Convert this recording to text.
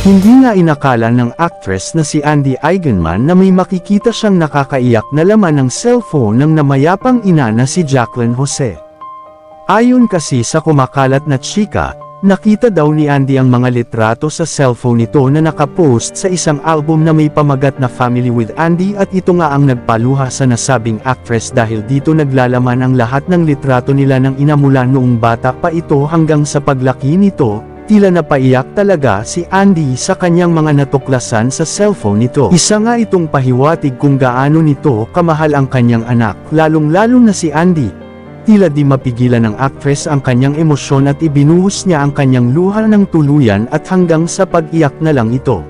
Hindi nga inakala ng actress na si Andy Eigenman na may makikita siyang nakakaiyak na laman ng cellphone ng namayapang ina na si Jacqueline Jose. Ayon kasi sa kumakalat na chika, nakita daw ni Andy ang mga litrato sa cellphone nito na nakapost sa isang album na may pamagat na Family with Andy at ito nga ang nagpaluha sa nasabing actress dahil dito naglalaman ang lahat ng litrato nila ng ina mula noong bata pa ito hanggang sa paglaki nito. Tila napaiyak talaga si Andy sa kanyang mga natuklasan sa cellphone nito. Isa nga itong pahiwatig kung gaano nito kamahal ang kanyang anak, lalong-lalo na si Andy. Tila di mapigilan ng actress ang kanyang emosyon at ibinuhos niya ang kanyang luha ng tuluyan at hanggang sa pag-iyak na lang ito.